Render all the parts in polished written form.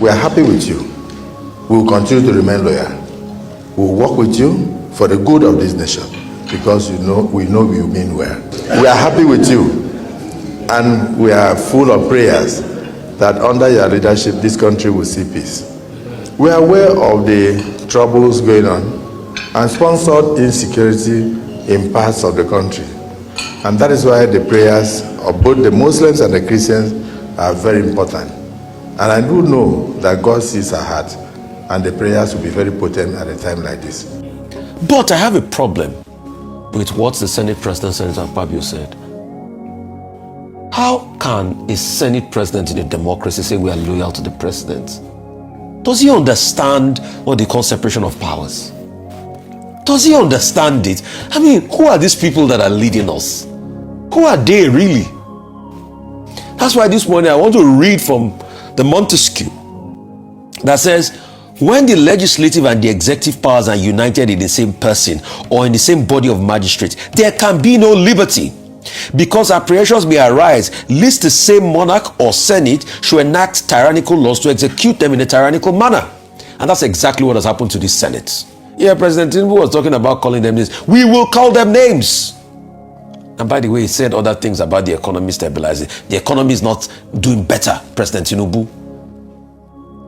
we are happy with you. We will continue to remain loyal. We will work with you for the good of this nation, because we know you mean well. We are happy with you, and we are full of prayers that under your leadership this country will see peace. We are aware of the troubles going on and sponsored insecurity in parts of the country, and that is why the prayers of both the Muslims and the Christians are very important. And I do know that God sees our heart, and the prayers will be very potent at a time like this. But I have a problem with what the Senate President, Senator Akpabio, said. How can a Senate President in a democracy say we are loyal to the President? Does he understand what they call separation of powers? Does he understand it? I mean, who are these people that are leading us? Who are they really? That's why this morning I want to read from the Montesquieu that says, when the legislative and the executive powers are united in the same person or in the same body of magistrates, there can be no liberty, because apprehensions may arise lest the same monarch or senate should enact tyrannical laws to execute them in a tyrannical manner. And that's exactly what has happened to this Senate. Yeah, President Tinubu was talking about calling them names. We will call them names. And by the way, he said other things about the economy stabilizing. The economy is not doing better, President Tinubu.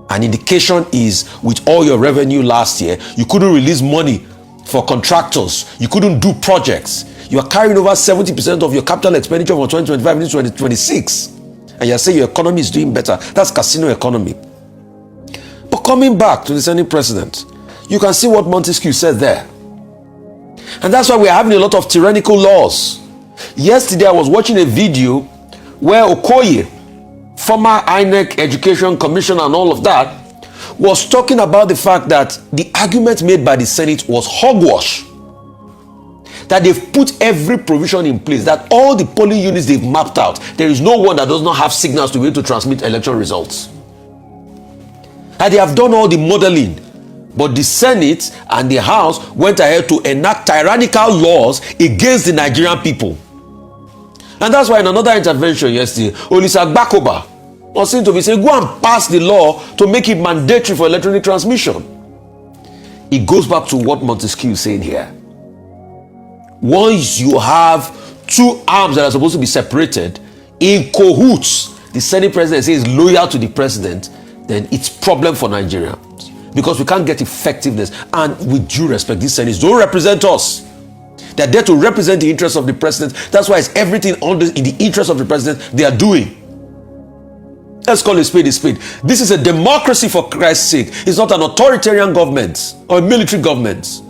An indication is, with all your revenue last year, you couldn't release money for contractors. You couldn't do projects. You are carrying over 70% of your capital expenditure from 2025 into 2026. And you're saying your economy is doing better. That's casino economy. But coming back to the Senate President, you can see what Montesquieu said there. And that's why we're having a lot of tyrannical laws. Yesterday, I was watching a video where Okoye, former INEC Education Commissioner and all of that, was talking about the fact that the argument made by the Senate was hogwash. That they've put every provision in place, that all the polling units they've mapped out, there is no one that does not have signals to be able to transmit election results. And they have done all the modeling. But the Senate and the House went ahead to enact tyrannical laws against the Nigerian people. And that's why in another intervention yesterday, Olisa Gbakoba was seen to be saying, go and pass the law to make it mandatory for electronic transmission. It goes back to what Montesquieu is saying here. Once you have two arms that are supposed to be separated in cahoots, the Senate President says loyal to the President, then it's problem for Nigeria. Because we can't get effectiveness. And with due respect, these Senates don't represent us. They're there to represent the interests of the President. That's why it's everything in the interest of the President they are doing. Let's call a spade a spade. This is a democracy, for Christ's sake. It's not an authoritarian government or a military government.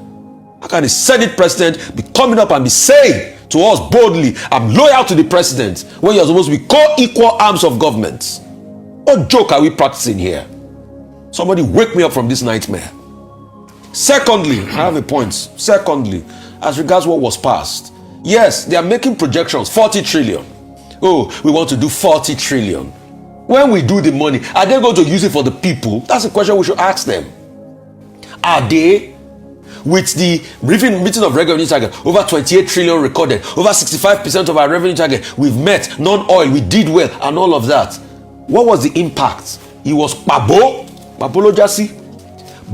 How can a Senate President be coming up and be saying to us boldly, I'm loyal to the President, when you're supposed to be co-equal arms of government? What joke are we practicing here? Somebody wake me up from this nightmare. Secondly, I have a point. Secondly, as regards what was passed, yes, they are making projections, 40 trillion. Oh, we want to do 40 trillion. When we do the money, are they going to use it for the people? That's a question we should ask them. Are they? With the meeting of revenue target, over 28 trillion recorded, over 65% of our revenue target we've met, non-oil, we did well, and all of that. What was the impact? It was Babolo Jasi.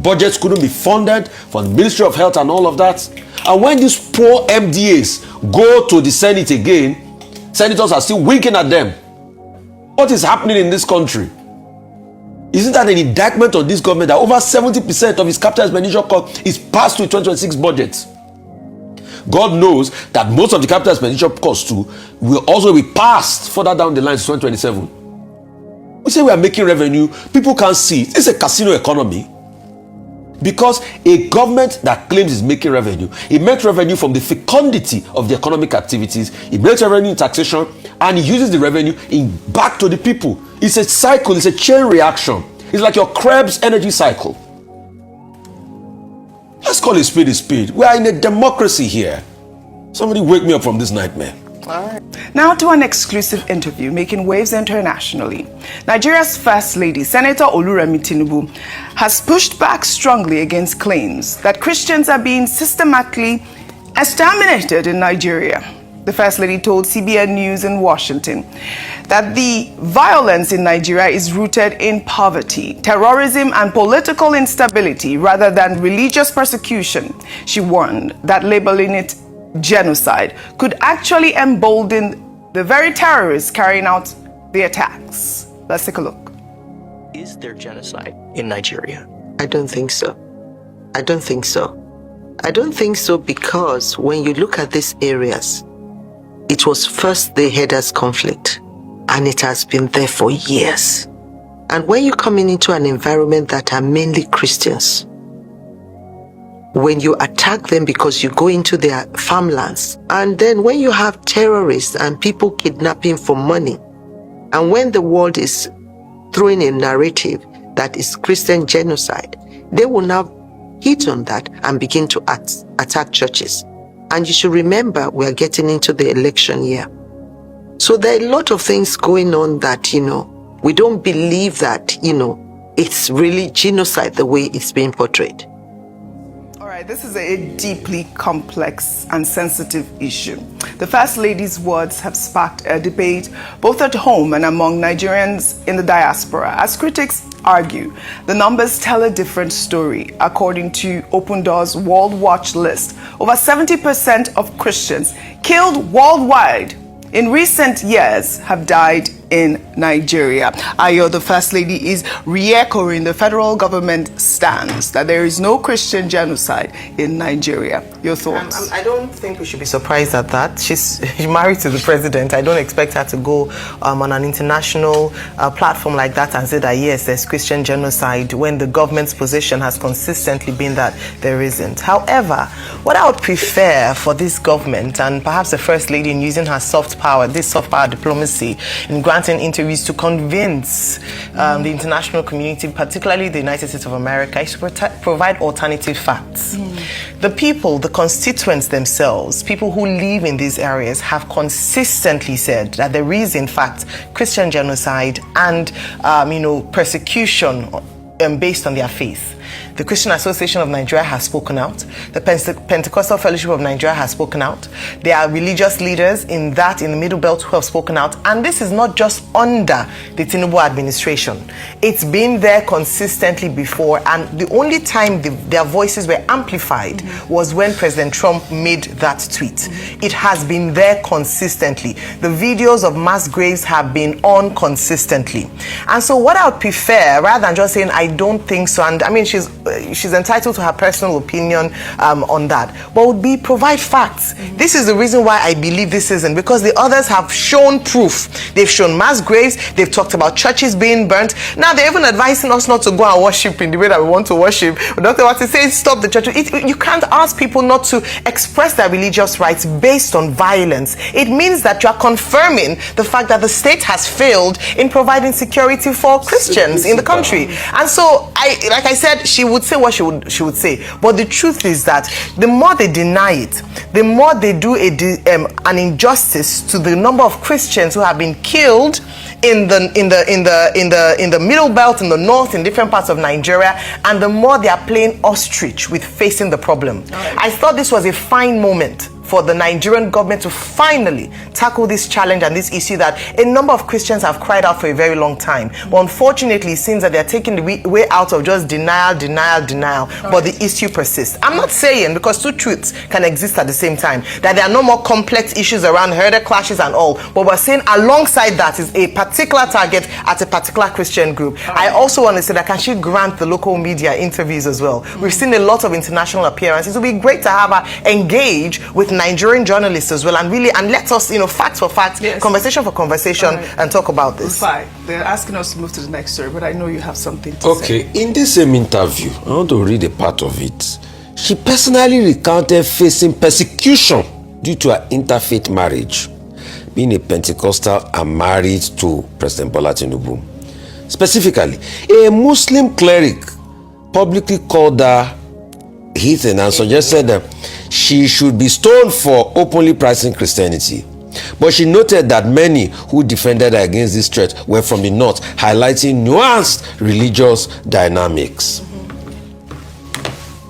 Budgets couldn't be funded for the Ministry of Health and all of that. And when these poor MDAs go to the Senate again, senators are still winking at them. What is happening in this country? Isn't that an indictment on this government that over 70% of its capital expenditure cost is passed to 2026 budget? God knows that most of the capital expenditure cost too will also be passed further down the line to 2027. We say we are making revenue, people can't see it. It's a casino economy. Because a government that claims it's making revenue, it makes revenue from the fecundity of the economic activities, it makes revenue in taxation, and it uses the revenue back to the people. It's a cycle, it's a chain reaction. It's like your Krebs energy cycle. Let's call it spade a spade. We are in a democracy here. Somebody wake me up from this nightmare. All right. Now to an exclusive interview making waves internationally. Nigeria's First Lady, Senator Oluremi Tinubu, has pushed back strongly against claims that Christians are being systematically exterminated in Nigeria. The First Lady told CBN News in Washington that the violence in Nigeria is rooted in poverty, terrorism, and political instability rather than religious persecution. She warned that labeling it genocide could actually embolden the very terrorists carrying out the attacks. Let's take a look. Is there genocide in Nigeria? I don't think so. I don't think so. I don't think so because when you look at these areas, it was first the headers conflict, and it has been there for years. And when you're coming into an environment that are mainly Christians, when you attack them because you go into their farmlands, and then when you have terrorists and people kidnapping for money, and when the world is throwing a narrative that is Christian genocide, they will now hit on that and begin to attack churches. And you should remember, we are getting into the election year. So there are a lot of things going on that, we don't believe that, it's really genocide the way it's being portrayed. All right, this is a deeply complex and sensitive issue. The First Lady's words have sparked a debate both at home and among Nigerians in the diaspora. As critics argue, the numbers tell a different story. According to Open Doors World Watch list, over 70% of Christians killed worldwide in recent years have died in Nigeria. Ayo, the First Lady, is re-echoing the federal government stance that there is no Christian genocide in Nigeria. Your thoughts? I don't think we should be surprised at that. She's married to the president. I don't expect her to go on an international platform like that and say that, yes, there's Christian genocide, when the government's position has consistently been that there isn't. However, what I would prefer for this government, and perhaps the First Lady, in using her soft power diplomacy, in granting interviews to convince the international community, particularly the United States of America, is to provide alternative facts. The people, the constituents themselves, people who live in these areas, have consistently said that there is, in fact, Christian genocide and persecution based on their faith. The Christian Association of Nigeria has spoken out. The Pentecostal Fellowship of Nigeria has spoken out. There are religious leaders in the Middle Belt who have spoken out. And this is not just under the Tinubu administration. It's been there consistently before. And the only time their voices were amplified was when President Trump made that tweet. It has been there consistently. The videos of mass graves have been on consistently. And so what I would prefer, rather than just saying, I don't think so, and I mean, she's entitled to her personal opinion on that, but would be provide facts. This is the reason why I believe this isn't, because the others have shown proof. They've shown mass graves, they've talked about churches being burnt. Now they're even advising us not to go and worship in the way that we want to worship. Dr. Wati says stop the church. You can't ask people not to express their religious rights based on violence. It means that you are confirming the fact that the state has failed in providing security for Christians in the country. And so, like I said, she would say what she would say. But the truth is that the more they deny it, the more they do an injustice to the number of Christians who have been killed in the Middle Belt, in the north, in different parts of Nigeria, and the more they are playing ostrich with facing the problem. Right. I thought this was a fine moment for the Nigerian government to finally tackle this challenge and this issue that a number of Christians have cried out for a very long time. But unfortunately, it seems that they're taking the way out of just denial, but the issue persists. I'm not saying, because two truths can exist at the same time, that there are no more complex issues around herder clashes and all, but we're saying alongside that is a particular target at a particular Christian group. I also want to say that can she grant the local media interviews as well? We've seen a lot of international appearances. It would be great to have her engage with Nigerian journalists as well, and let us, fact for fact, yes, conversation for conversation, right, and talk about this. Rufai, they're asking us to move to the next story, but I know you have something to say. Okay, in this same interview, I want to read a part of it. She personally recounted facing persecution due to her interfaith marriage, being a Pentecostal and married to President Bola Tinubu. Specifically, a Muslim cleric publicly called her heathen and suggested that she should be stoned for openly practicing Christianity. But she noted that many who defended her against this threat were from the north, highlighting nuanced religious dynamics.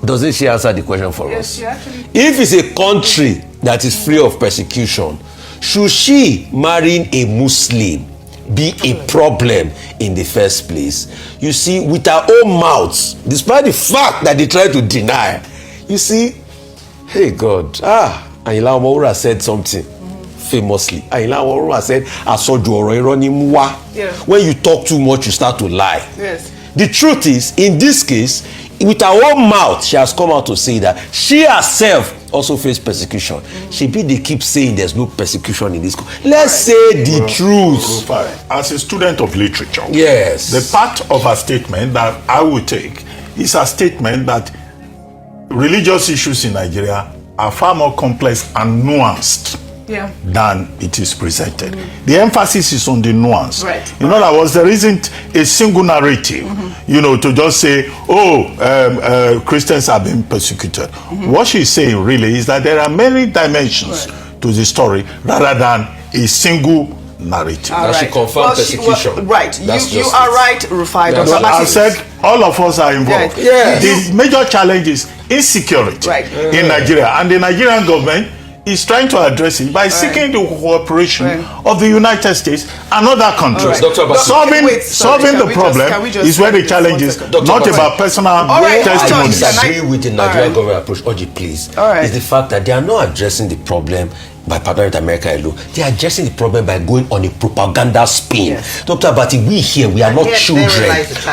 Doesn't she answer the question for us? She actually. If it's a country that is free of persecution, should she marrying a Muslim be a problem in the first place? You see, with her own mouth, despite the fact that they try to deny, you see, hey God, Ayinla Omowura said something famously. Ayinla Omowura said, "Asoju ọ̀rọ̀ irọ́ ni mú wá." When you talk too much, you start to lie. Yes. The truth is, in this case, with her own mouth, she has come out to say that she herself also faced persecution. They keep saying there's no persecution in this country. Let's say the truth. As a student of literature, yes, the part of her statement that I would take is a statement that religious issues in Nigeria are far more complex and nuanced than it is presented. The emphasis is on the nuance. Right. In other words, there isn't a single narrative, to just say, Christians are being persecuted. What she's saying really is that there are many dimensions to the story rather than a single narrative. That she confirmed persecution. Right. You are right, Rufai. I said all of us are involved. Yes. The major challenge is insecurity in Nigeria, and the Nigerian government is trying to address it by seeking the cooperation of the United States and other countries. Solving the problem is where the challenge is, not about personal testimony. I disagree with the Nigerian government approach. Oji, please. Is the fact that they are not addressing the problem by partnering with America alone. They are addressing the problem by going on a propaganda spin. Dr. Abati, we here, we are not children.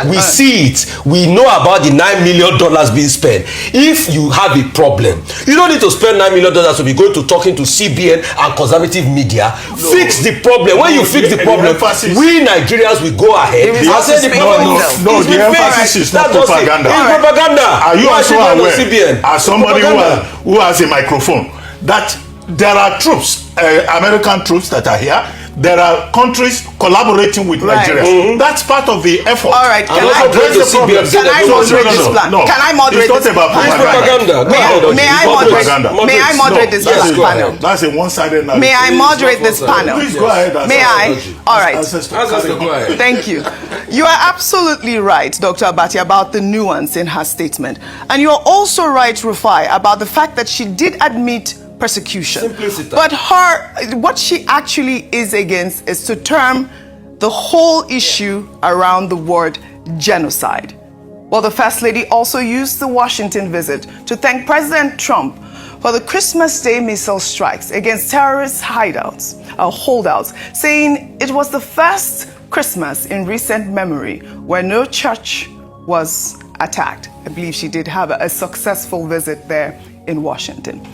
We see it. We know about the $9 million being spent. If you have a problem, you don't need to spend $9 million to be going to talking to CBN and conservative media. Fix the problem. When you fix the problem, we Nigerians will go ahead and say the problem. No, the emphasis is not propaganda. It's propaganda. Are you also aware, as somebody who has a microphone, that there are troops, American troops that are here. There are countries collaborating with Nigeria. That's part of the effort. All right. Can I moderate this plan? Can I moderate this plan? It's not about propaganda. May I moderate this panel? That's a one-sided narrative. May I moderate this panel? Please go ahead. May I? All right. Thank you. You are absolutely right, Dr. Abati, about the nuance in her statement. And you're also right, Rufai, about the fact that she did admit persecution. Simplicity. But what she actually is against is to term the whole issue around the word genocide. Well, the First Lady also used the Washington visit to thank President Trump for the Christmas Day missile strikes against terrorist holdouts, saying it was the first Christmas in recent memory where no church was attacked. I believe she did have a successful visit there in Washington.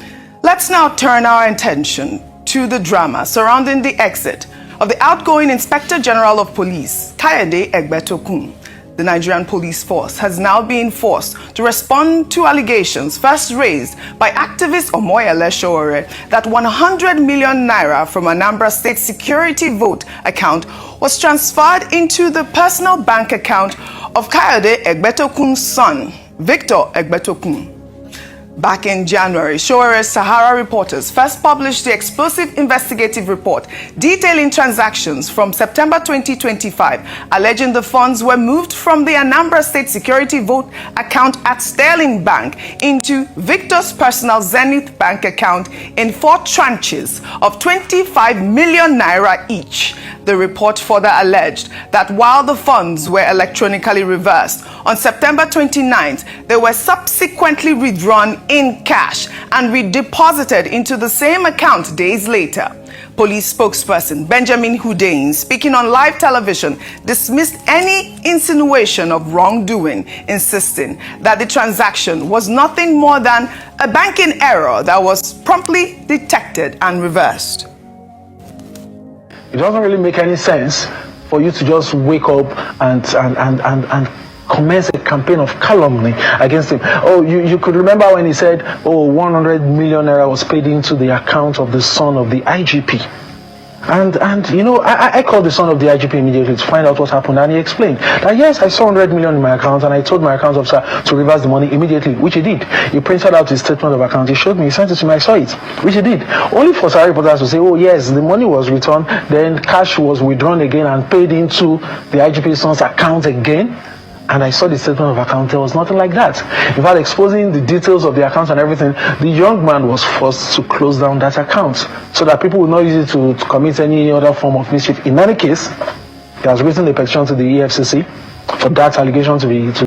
Let's now turn our attention to the drama surrounding the exit of the outgoing Inspector General of Police, Kayode Egbetokun. The Nigerian police force has now been forced to respond to allegations first raised by activist Omoyele Sowore that 100 million naira from Anambra State security vote account was transferred into the personal bank account of Kayode Egbetokun's son, Victor Egbetokun. Back in January, Showere's Sahara reporters first published the explosive investigative report detailing transactions from September 2025, alleging the funds were moved from the Anambra State security vote account at Sterling Bank into Victor's personal Zenith Bank account in 4 tranches of 25 million naira each. The report further alleged that while the funds were electronically reversed, on September 29th, they were subsequently withdrawn in cash and redeposited into the same account days later. Police spokesperson Benjamin Hundeyin, speaking on live television, dismissed any insinuation of wrongdoing, insisting that the transaction was nothing more than a banking error that was promptly detected and reversed. It doesn't really make any sense for you to just wake up and commence a campaign of calumny against him. Oh, you could remember when he said, 100 million naira was paid into the account of the son of the IGP. And I called the son of the IGP immediately to find out what happened, and he explained that yes, I saw 100 million in my account, and I told my account officer to reverse the money immediately, which he did. He printed out his statement of account, he showed me, he sent it to me, I saw it, which he did. Only for Sahara reporters to say, oh yes, the money was returned, then cash was withdrawn again and paid into the IGP son's account again. And I saw the statement of account. There was nothing like that. In fact, exposing the details of the accounts and everything, the young man was forced to close down that account so that people would not use it to commit any other form of mischief. In any case, he has written a petition to the EFCC for that allegation to